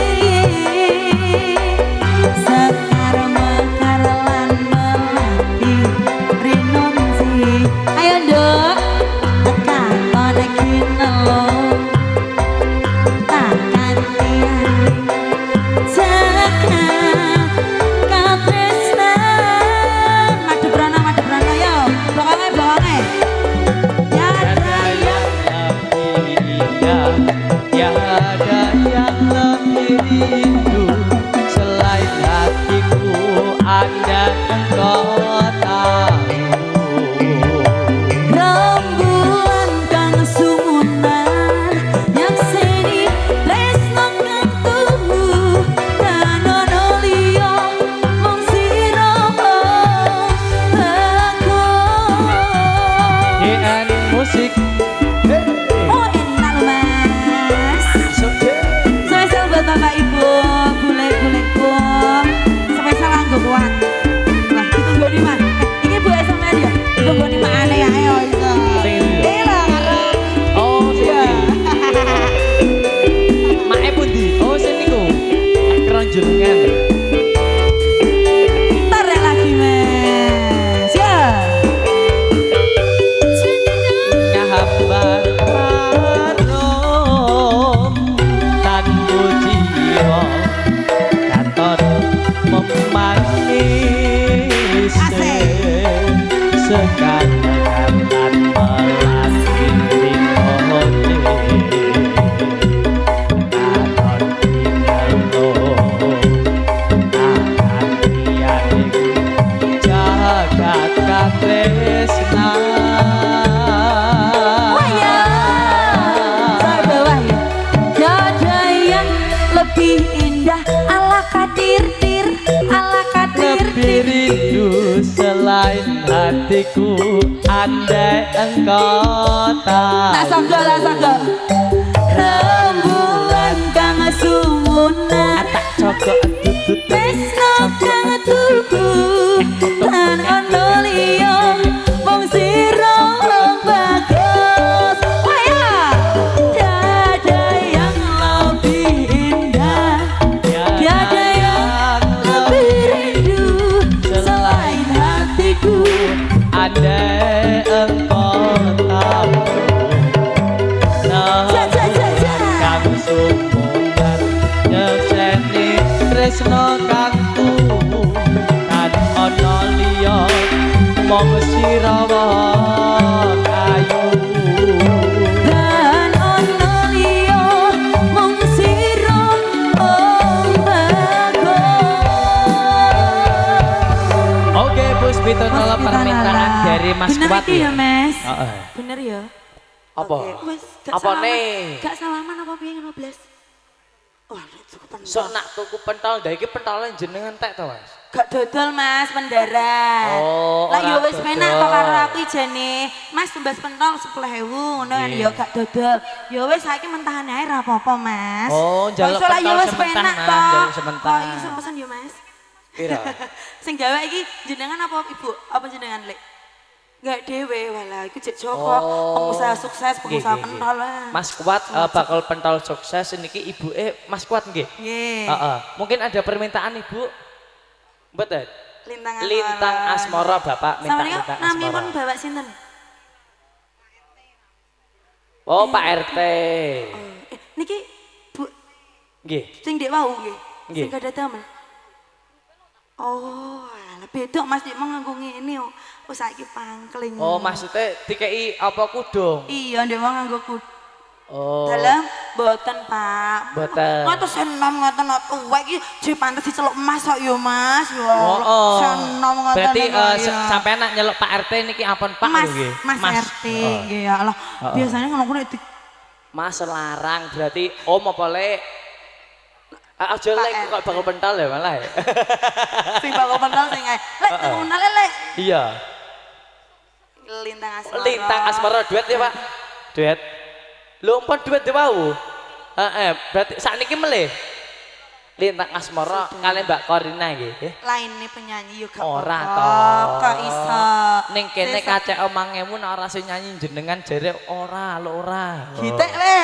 jenengan. Tarik lagi Mas. Ya. Ngahambar harum tanpa jiwa katon memanis sekarang dan melati ringote katon tinggal akan tianing jagat katresna. Lebih indah ala kadir-dir, ala kadir-dir. Rindu selain hatiku andai engkau tahu. Nak sangga, nak sangga. Rembulan kang sumunan Tak cocok tutut tresno kang tulku lan ono liya mung sira bagus. Waya tiada yang lebih indah, tiada yang lebih rindu selain hatiku. andai engkau tahu. Ja, ja, ja, ja. Kang sumungan nyekseni tresno kang tuhu kan ono liya mong sira ayu. Dan ono liya mung sira bagus. Oke, Puspito nolak permintaan dari Mas Bener Kuat iki ya, Mas? Heeh. Bener ya? Apa? Oke, wes, gak Apa salaman. nih? Gak salaman apa piye ngono, Blas? Wah, cukup pentol. Sok nak tuku pentol, dah iki pentolnya jenengan tek to, Mas? Gak dodol, Mas, mendarat. Oh, lah ora yo wis dodol. penak kok karo aku jane. Mas tumbas pentol 10.000 ngono kan Iya. yo gak dodol. Yo wis saiki mentahan ae ra apa-apa, Mas. Oh, njaluk Kok iso lah yo pentol wis sementan, penak Mas, to. njaluk sementan. Kok iso pesen yo, Mas? Pira? Sing gawe iki jenengan apa Ibu? Apa jenengan, Lek? Enggak dhewe walah iku Cek Joko, Oh. pengusaha sukses, pengusaha Nggih, nggih, pentol lah. Mas Kuat bakal pentol sukses niki ibuke Mas Kuat nggih. Nggih. Heeh. Mungkin ada permintaan Ibu. Mboten? Lintang Lintang Asmara Bapak minta Sama lintang namipun Asmara. Bapak sinten? Oh, Pak RT. Niki Bu Nggih. sing ndek wau nggih. Nggih. Sing kada damel. Oh, alah beda Mas Dik mau nganggo ngene. Oh, saiki pangkling. Oh, maksudnya dikei apa kudung? Iya, ndek mau nganggo Oh. dalam boten, Pak. Boten. Ngoten senom ngoten tuwek iki jek pantes diceluk emas kok yo, Mas. Yo. Oh. Senom ngoten. Berarti niku, ya. sampean nak nyeluk Pak RT niki ampun Pak Mas, lho nggih. Mas RT Oh. nggih ya Allah. Biasanya ngono kuwi Mas larang berarti Om apa Lek? Aja Lek kok bakal pentol ya malah ya. sing bakal pentol sing ae. Lek ngono lek. Iya. Lintang asmara. Lintang Asmara duet ya Pak. Duet. Lho ampun duet ya wau. Heeh, berarti sakniki melih. Lintang Asmara kalian Mbak Korina nggih. Lainnya penyanyi juga Ora apa-apa, toh. kok iso. Ning kene Sesek. kacek omangemu nek ora sing nyanyi jenengan jere ora lho ora. Gitek le.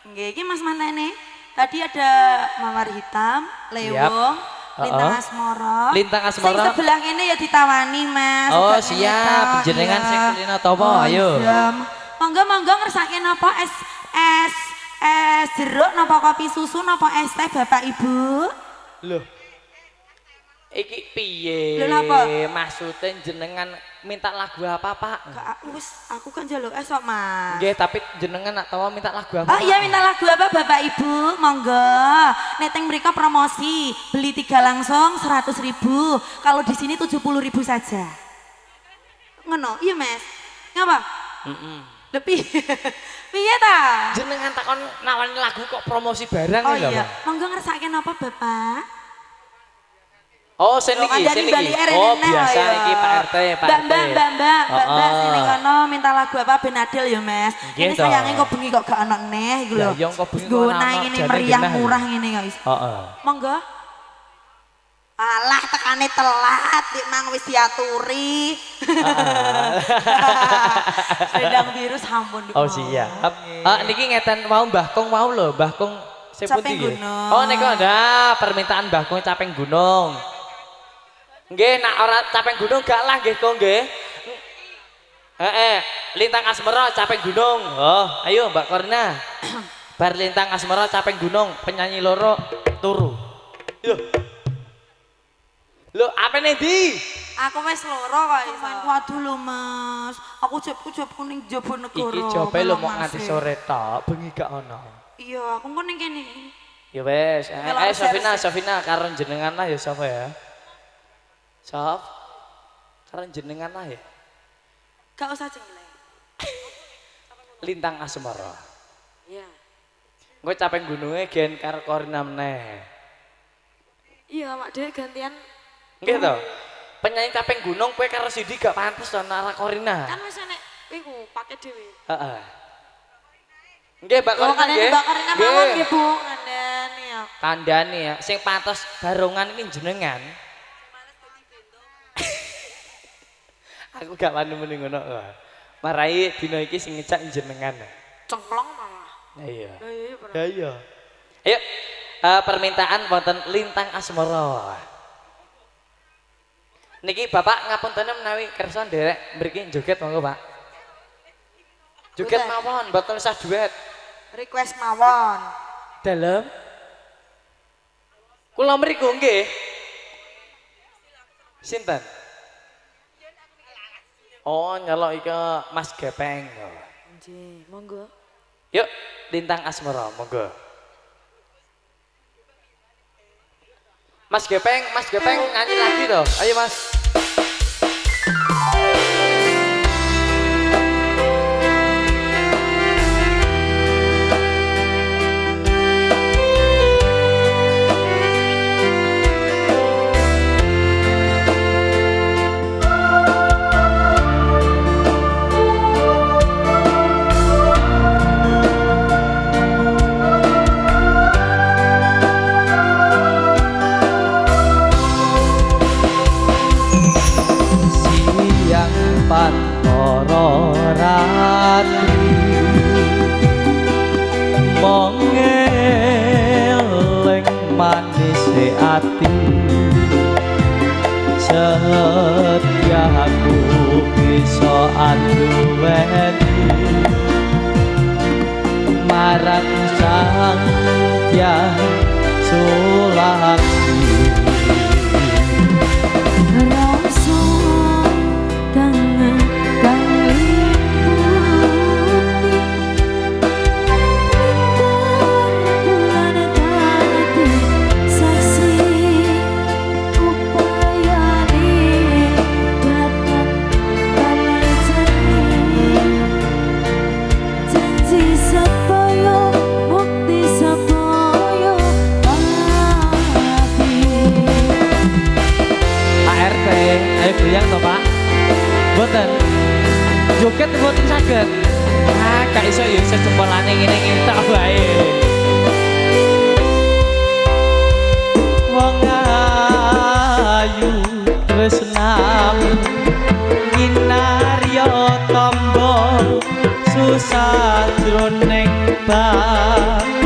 Nggih, iki Mas mantene. Tadi ada mawar hitam, lewong, lintang asmara. Lintang asmara. Sing sebelah kene ya ditawani, Mas. Oh, Sebelah kene siap. toh, Jenengan iya. sing kulino topo, Oh, ayo. iya. Monggo ngersake napa es jeruk napa kopi susu napa es teh Bapak Ibu? Loh. Iki piye? Lho, napa? Maksudnya jenengan minta lagu apa, Pak? Wis aku kan njaluk es kok, Mas. Nggih, tapi jenengan nak tahu minta lagu apa? Oh iya minta lagu apa Bapak Ibu? Monggo. Neteng mereka promosi, beli 3 langsung 100.000. Kalau di sini 70.000 saja. Ngono, iya Mas. Ngapa? Heeh. Lebih. Piye ta? Jenengan takon nawani lagu kok promosi barang Oh lho, iya, Pak? monggo ngersake napa Bapak? Oh, sen Loh, iki, kandhani sen Bali iki. Air Oh, Neneh, biasa ayo. iki Pak RT, Pak RT. Mbak, Oh, sini kono minta lagu apa Ben Adil ya Mas. Nggih, Ini toh. sayangnya kok bengi kok gak ono neh iku lho. Lah, iya, kok bengi kok Nggo ora naik ono, ini jane meriah genah ya. murah ngene kok. Heeh. Monggo. Alah tekane telat, dik mang wis diaturi. Sedang virus sampun dik. Oh siap. Niki ngeten mau Mbah Kong mau lho, Mbah Kong sing pundi nggih? Oh niku ada permintaan Mbah Kong caping gunung. Nggih, nak ora caping gunung gak lah nggih Kong nggih. Lintang asmara caping gunung. Oh, ayo Mbak Korina. Bar lintang asmara caping gunung, penyanyi loro turu. Yo. Lho, apa nih di? Aku wis loro kok iso. Waduh lho Mas, aku jebku ning jaba negara. Iki coba lo mau nganti sore tok, bengi gak ono. Iya, aku kok ning kene. Ya wes, ayo Sofina karo jenengan lah ya sapa ya. Sof. Karo jenengan lah ya. Gak usah jengleng. Lintang asmara. Iya. Engko caping gununge gen karo Korina meneh. Iya, Mak Dek gantian. Nggih to. Penyanyi caping gunung kowe karo Sidi gak pantes to nara Korina. Kan wis enek iku pakai dhewe. Heeh. Nggih, Mbak Korina nggih. Mbak Korina mawon nggih, Bu. Kandhani ya. Kandhani ya, sing pantes barongan iki jenengan. Aku gak wani muni ngono kok. Marai dina iki sing ngejak jenengan. Cengklong malah. Iya. Lah iya pernah. Ya iya. Ayo permintaan wonten lintang asmara. Niki Bapak ngapunten menawi kersa nderek mriki joget monggo Pak. Joget mawon, mboten usah duet. Request mawon. Dalem. Kula mriku nggih. Sinten? Oh, nyelok iki Mas Gepeng. Nggih, monggo. Yuk, lintang asmara, monggo. Mas Gepeng nyanyi lagi toh. Ayo Mas. Pantoro ratri mongeleng manis ati setiaku bisa anduweni marang sang tiang sulaki goyang toh Pak, boten joget boten saged. Gak iso ya iso jempolane ngene-ngene tak bae. Wong ayu tresnam kinarya tamba susah jroning batenku.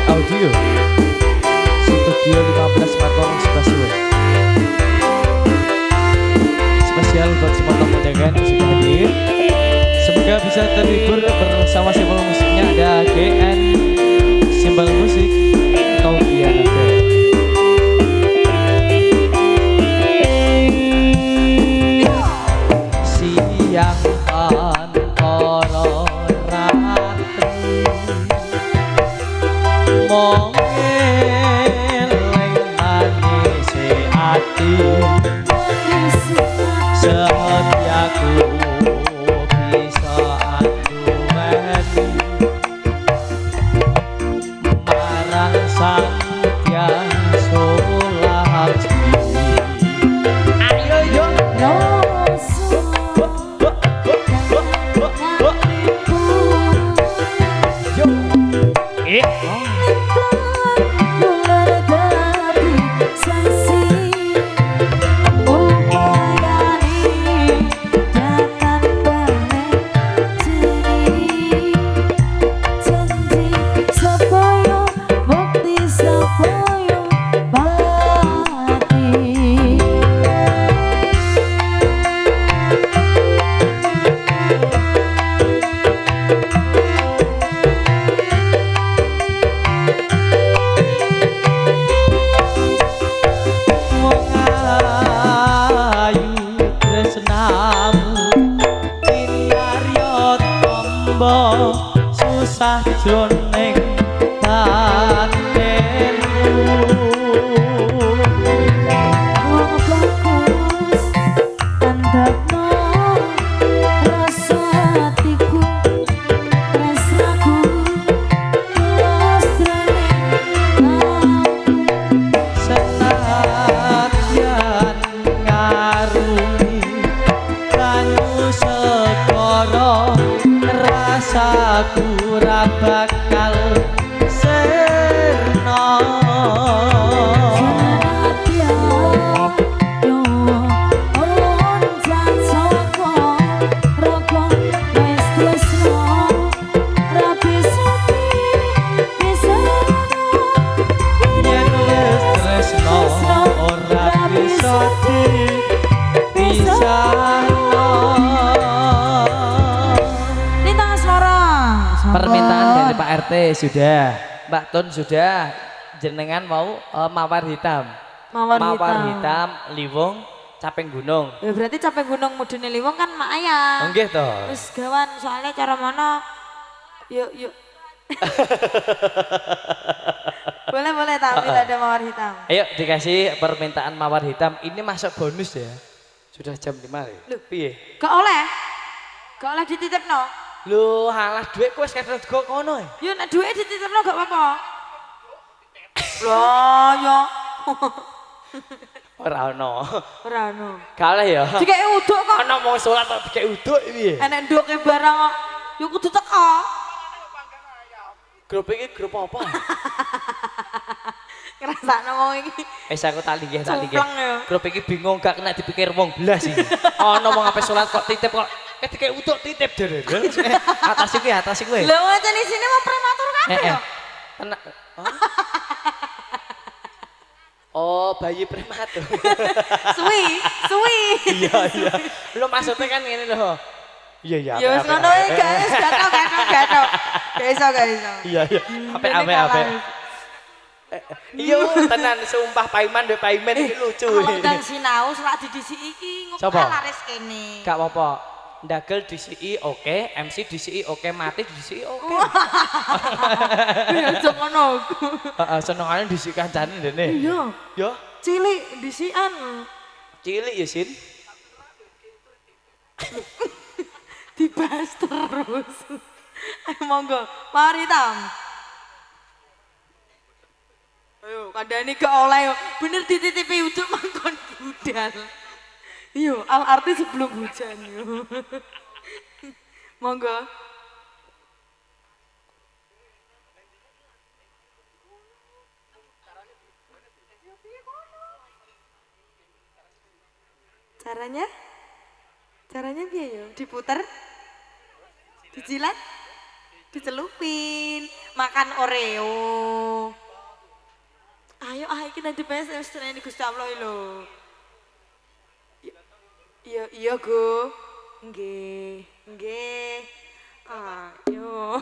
Audio Studio 15 Matong Spasiun. Spesial buat semua tamu undangan yang sudah hadir. Semoga bisa terhibur bersama simbol musiknya ada apa susah jroning batinmu Wong bagus andakno rasa atiku tresnaku senadyan ngarungi banyu segara rasaku ra bakal sirna yen wis tresno ora bisa dipisahno. Permintaan dari Pak RT sudah, Mbak Tun sudah, jenengan mau mawar hitam. Mawar Hitam, Liwong, Caping Gunung. Ya berarti capek gunung mudune Liwong kan mak ayah. Nggih toh. Wis gawan soalnya cara mana? Yuk yuk. boleh tapi ada mawar hitam. Ayo dikasih permintaan mawar hitam. Ini masuk bonus ya. Sudah jam 5 ya. Loh. Piye? Gak oleh dititipno. Lu halah duit wis kadang go kono. Yo nek duwe dititipno gak apa-apa. Loh yo. Ora ono. Ora ono. Kalah ya. Dikek uduk kok. Ana mau salat kok dikek uduk piye? Enek nduke barang kok. Yo kudu teko. Grup iki grup apa? Ngrasakno wong iki. Aku tak linggih. Cumpleng ya. Grup iki bingung gak kena dipikir wong blas iki. Ana wong ape salat kok titip kok ketika uduk titip dere. Atas iki. Lho aja di sini mau prematur kabeh yo. Kena. Oh, bayi prematur. Suwi. Iya. Lu maksudnya kan ngene lho. Iya. Ya wis ngono ae guys, gatok. Gak iso. Iya. Ape. Iya, tenan sumpah Paiman ndek Paimen iki lucu. Wong dan sinau selak didisiki iki Sopo? ngopal laris kene. Gak apa-apa. Ndagel disiki oke, MC disiki oke, mati disiki oke. Ya aja ngono. Heeh, senengane disiki kancane ndene. Iya. Yo, Cilik disikan. cilik ya, Sin. Dibahas terus. Ayo monggo, mari tam. Ayo, kandhane gak oleh yo. Bener dititipi uduk mangkon budal. Iyo, arti sebelum hujan yo. Monggo. Caranya piye yo? Diputer? Dijilat? Dicelupin, makan Oreo. Ayo iki nanti wis tenene Gusti Allah lho. Iya, Go. Nggih. Ayo.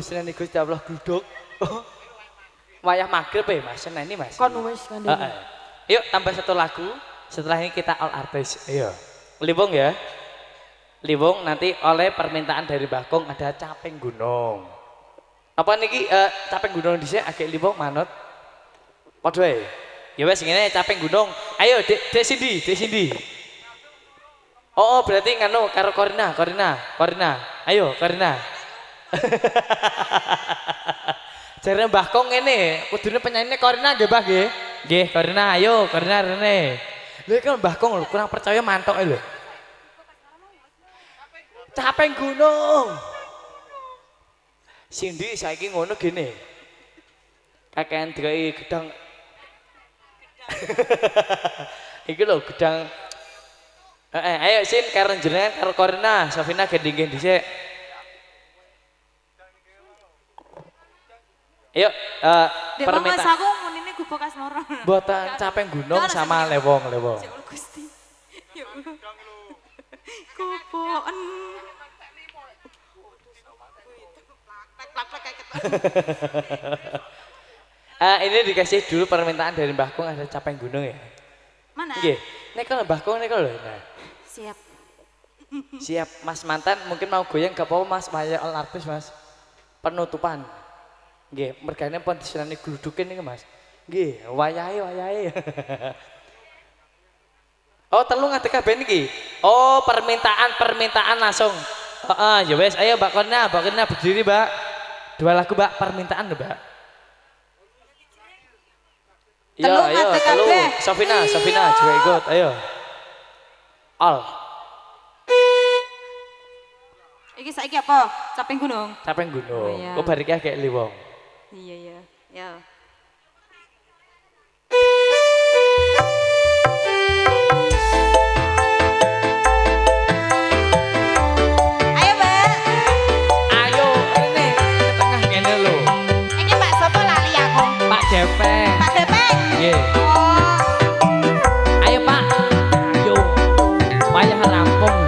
Gusti Gusti Allah gluduk. Wayah magrib ya Mas, nah ini Mas. Kon wis kandhane. Yuk tambah satu lagu. Setelah ini kita all artis. Ayo. Liwung ya. Liwung nanti oleh permintaan dari Bakung ada Caping Gunung. Apa niki Caping Gunung dhisik agek liwung manut. Padha ae. Ya wes ngene Caping Gunung. Ayo Dek Cindy. Oh, berarti nganu karo Korina. Ayo Korina. Jare Mbah Kong ngene, kudune penyanyi Korina nggih Mbah nggih. Nggih, Korina ayo, Korina rene. Lha kan Mbah Kong lho kurang percaya mantok lho. Caping Gunung. Cindy saiki ngono gene. Kakean dikai gedang. Iki lho gedang. Ayo Sin karo jenengan karo Korina, Sofina gending dhisik. Yuk, permintaan. Mas aku munine gubuk asmara. Mboten Caping Gunung sama lewong. Ya Allah Gusti. Ya Allah. Gubuken. Ini dikasih dulu permintaan dari Mbah Kong ada Caping Gunung ya. Mana? Nggih. Nek kalau Mbah Kong nek lho. Nah. Siap. Siap Mas mantan mungkin mau goyang gak apa-apa Mas Maya all artis Mas. Penutupan. Nggih, mergane pun disenani gludukin iki Mas. Nggih, wayahe. Oh, telu ngadeg kabeh niki. Oh, permintaan langsung. Heeh, ya wes ayo Mbak Korna berdiri, Mbak. Dua lagu Mbak, permintaan lho, Mbak. Iya, ayo, telu. Sofina juga ikut, ayo. All. Iki saiki apa? Caping Gunung. Caping Gunung. Oh, iya. Kok bar iki kayak liwong. Iya. Ya. Ayo, Mbak. Ayo, ini ke tengah ngene lho. Ini Pak sapa lali aku? Pak Jepeng. Pak Depeng. Nggih. Oh, Ayo, Pak. Ayo. Wayah rampung.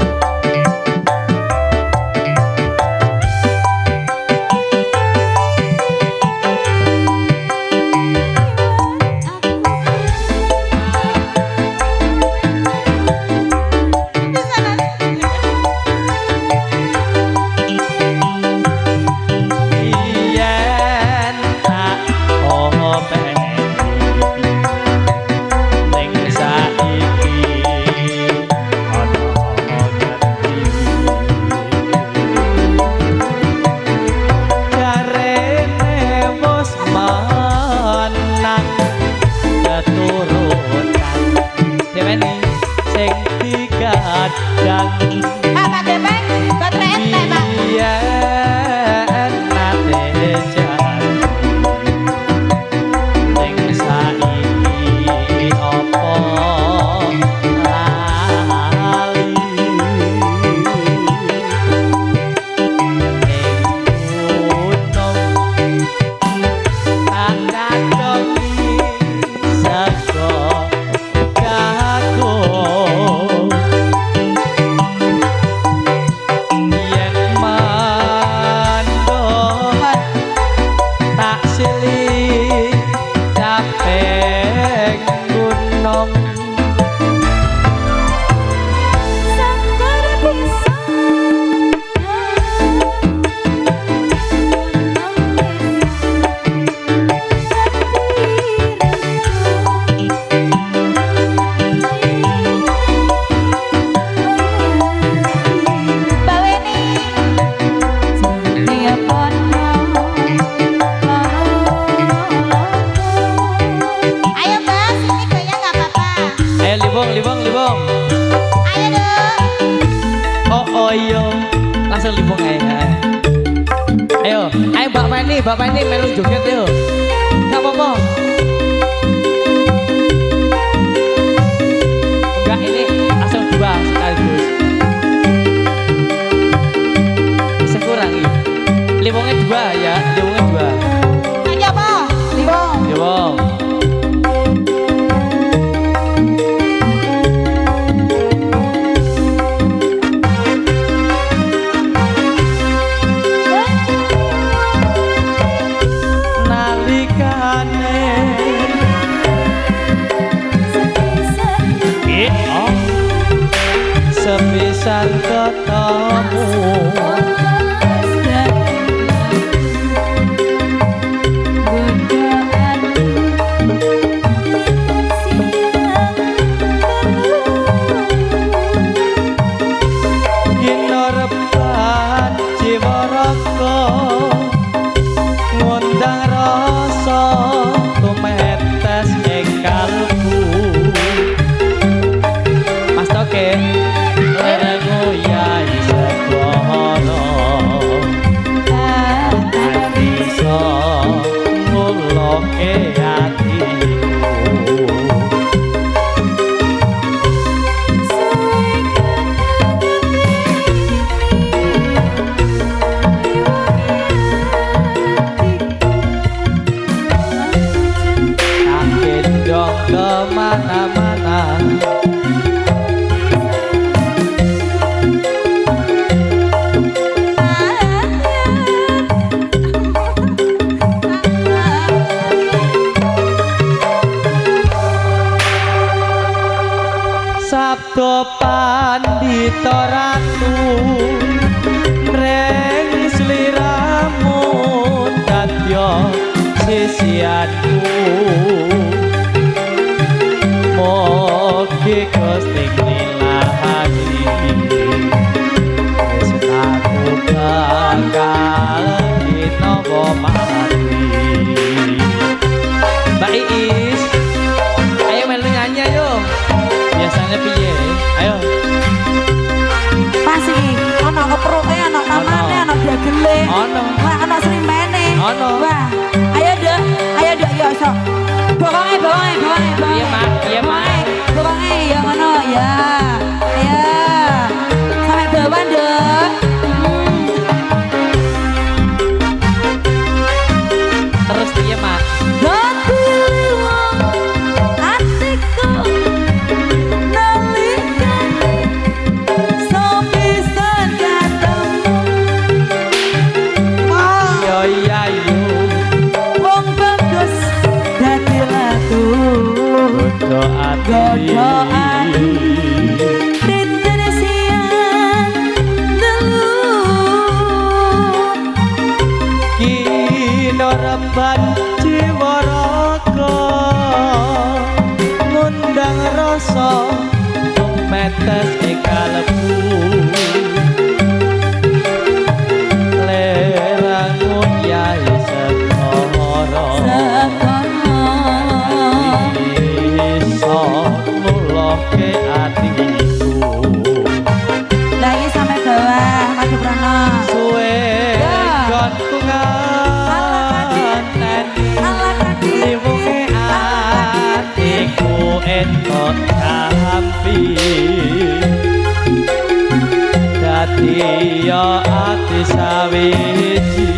Yen tak openi ning saiki ana ngerti jarene wis menang keturutan deweni sing digadang Pak Depeng, baterai entek, Pak. yen nate janji ning saiki apa lali ning gunung tak kadongi saka kagung yen mandor tak silih caping gunung Sangkar bisa. Mbak Weni. Tiap pono Ayo, Mbak, sini goyang nggak apa-apa. ayo libong Ayo dong. oh iya langsung libong ayo Mbak Pani melu joget yuk gak apa-apa enggak ini langsung dua sekaligus bisa kurang ini libongnya dua ya libongnya dua Ayo, Pak. Libong. libong siang ketemu Ginoreban jiwa raga ngundang rasa tumetes ing kalbu Mas Toke lengo ya isekono bisa nguloke atiku kemana-mana Sabdo Pandita Ratu reng sliramu dadya sisianku Mogi Gusti nglilani tresnaku bakal dinawa mati Mbak Iis ayo melu nyanyi ayo biasanya piye ayo Pas iki ana keproke ana kamane ana dagele Ono. wah ana srimene Ono. wah ayo dek ya sok bokonge Iya, Mak. Iya, Mak. bokonge ya ngono ya ayo sampai bawah dek terus piye mak Dadi liwat atiku nalika sepisan ketemu yo iya yo wong bagus dadi laku godo ati godo ati dinten siang delu Ginoreban jiwa raga ngundang rasa tumetes ing kalbu leramu yai sekara iso nguloke atiku lagi sampai bawah maju prana suwe Ya. gantungan ala kadi Iwunge atiku entuk kampi dadi ya ati sawiji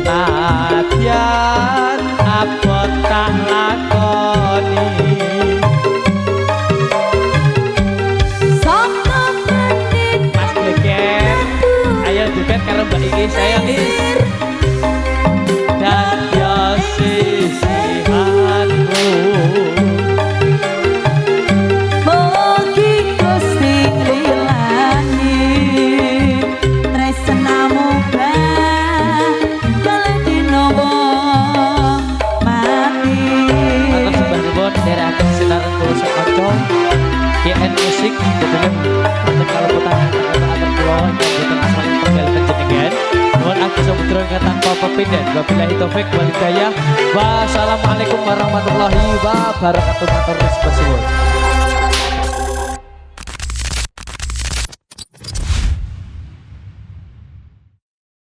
nadyan abot tak lakoni Sabtu menit Mas Geger ayo duket karo Mbak Iki sayang is dan ya sisihanku Mugi Gusti nglilani tresnamu bakal dinowo mati Atas sembah nuwun dherekaken sinaran kula sakanca KN Musik kebetulan untuk kalebutan atur kula ingkang asal penggal panjenengan nuwun agung samudra ingkang tanpa pepindhan wabillahi taufik wal hidayah wassalamualaikum warahmatullahi wabarakatuh matur nuwun